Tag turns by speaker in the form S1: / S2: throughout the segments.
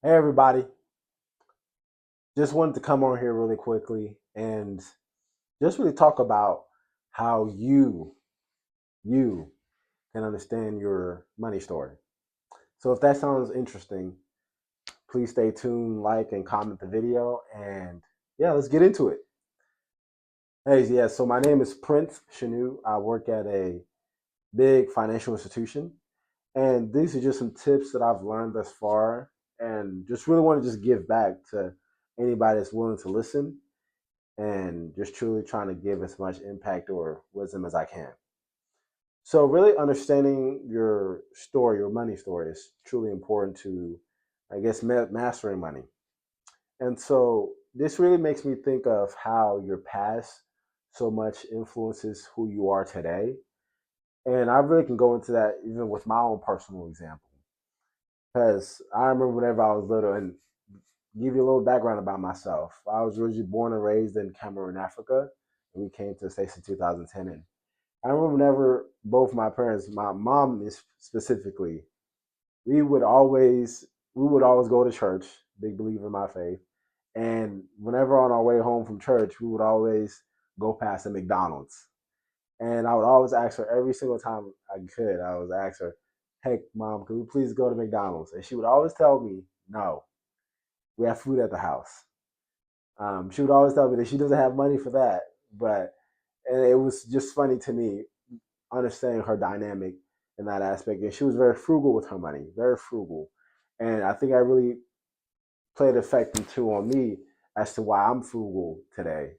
S1: Hey everybody, just wanted to come on here really quickly and just really talk about how you can understand your money story. So if that sounds interesting, please stay tuned, like and comment the video, and yeah, let's get into it. Hey, yeah, so my name is Prince Chanu. I work at a big financial institution, and these are just some tips that I've learned thus far, and just really want to just give back to anybody that's willing to listen and just truly trying to give as much impact or wisdom as I can. So, really understanding your story, your money story, is truly important to, I guess, mastering money. And so, this really makes me think of how your past so much influences who you are today. And I really can go into that even with my own personal example. Because I remember whenever I was little, and give you a little background about myself. I was originally born and raised in Cameroon, Africa, and we came to the States in 2010. And I remember whenever both my parents, my mom is specifically, we would always we would always go to church, big believer in my faith. And whenever on our way home from church, we would always go past a McDonald's. And I would always ask her every single time I could, I would ask her, "Hey mom, can we please go to McDonald's?" And she would always tell me, "No, we have food at the house." She would always tell me that she doesn't have money for that, but and it was just funny to me understanding her dynamic in that aspect. And she was very frugal with her money, very frugal, and I think I really played effect too on me as to why I'm frugal today.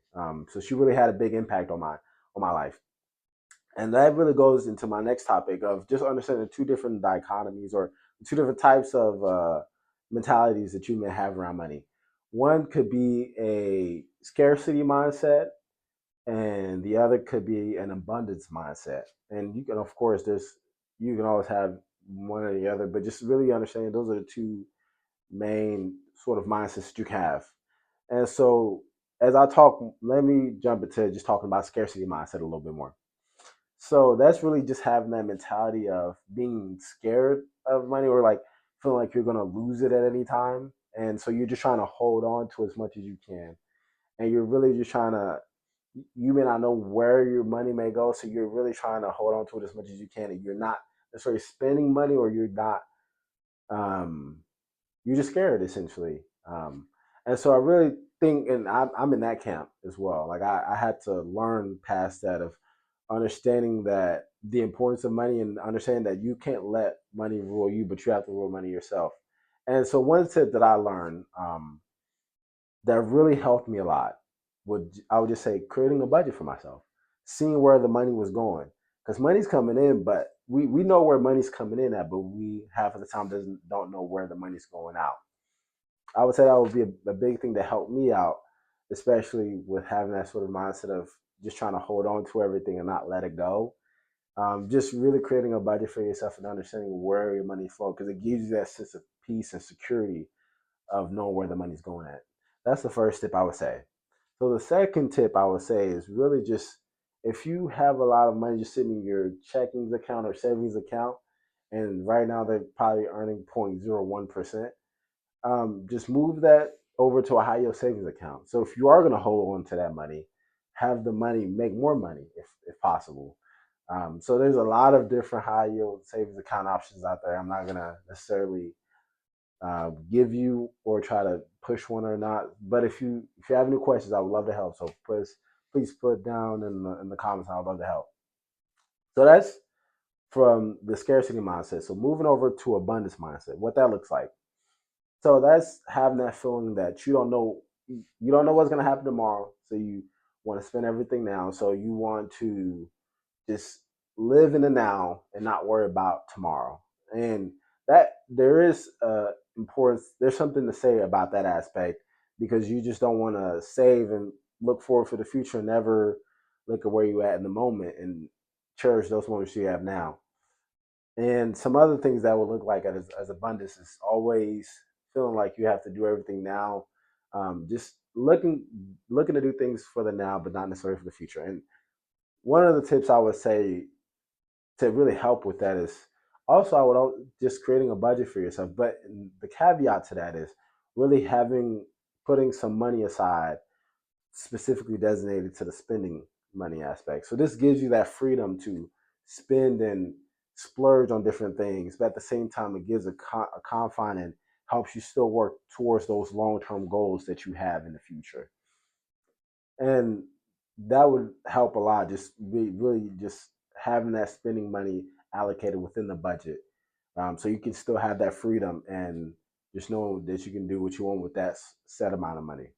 S1: So she really had a big impact on my life, and that really goes into my next topic of just understanding two different dichotomies or two different types of mentalities that you may have around money. One could be a scarcity mindset, and the other could be an abundance mindset. And you can, of course, there's you can always have one or the other, but just really understanding those are the two main sort of mindsets that you can have. And so, as I talk, let me jump into just talking about scarcity mindset a little bit more. So that's really just having that mentality of being scared of money or like feeling like you're gonna lose it at any time. And so you're just trying to hold on to as much as you can. And you're really just trying to you may not know where your money may go, so you're really trying to hold on to it as much as you can, and you're not necessarily spending money, or you're not, um, you're just scared essentially. And so I really think, and I'm in that camp as well. Like I had to learn past that of understanding that the importance of money and understanding that you can't let money rule you, but you have to rule money yourself. And so one tip that I learned that really helped me a lot would I would just say creating a budget for myself, seeing where the money was going. Because money's coming in, but we know where money's coming in at, but we half of the time doesn't don't know where the money's going out. I would say that would be a big thing to help me out, especially with having that sort of mindset of just trying to hold on to everything and not let it go. Just really creating a budget for yourself and understanding where your money flows because it gives you that sense of peace and security of knowing where the money's going at. That's the first tip I would say. So the second tip I would say is really just if you have a lot of money just sitting in your checkings account or savings account, and right now they're probably earning 0.01%, just move that over to a high yield savings account. So if you are going to hold on to that money, have the money make more money if possible. So there's a lot of different high yield savings account options out there. I'm not going to necessarily give you or try to push one or not. But if you have any questions, I would love to help. So please put down in the comments. I would love to help. So that's from the scarcity mindset. So moving over to abundance mindset, what that looks like. So that's having that feeling that you don't know what's going to happen tomorrow. So you want to spend everything now. So you want to just live in the now and not worry about tomorrow. And that there is importance. There's something to say about that aspect because you just don't want to save and look forward for the future and never look at where you at in the moment and cherish those moments you have now. And some other things that would look like as abundance is always feeling like you have to do everything now. Just looking to do things for the now, but not necessarily for the future. And one of the tips I would say to really help with that is Also, I would just creating a budget for yourself. But the caveat to that is really having putting some money aside specifically designated to the spending money aspect. So this gives you that freedom to spend and splurge on different things, but at the same time, it gives a confine and helps you still work towards those long-term goals that you have in the future. And that would help a lot. Just really just having that spending money allocated within the budget, so you can still have that freedom and just know that you can do what you want with that set amount of money.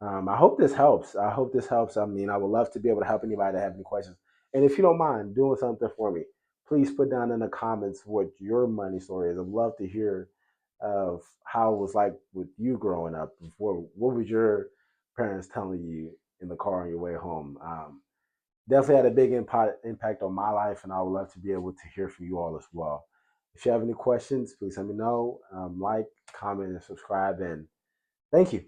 S1: I hope this helps. I hope this helps. I mean, I would love to be able to help anybody that have any questions. And if you don't mind doing something for me, please put down in the comments what your money story is. I'd love to hear of how it was like with you growing up. Before, what was your parents telling you in the car on your way home? Definitely had a big impact on my life, and I would love to be able to hear from you all as well. If you have any questions, please let me know. Like, comment, and subscribe. And thank you.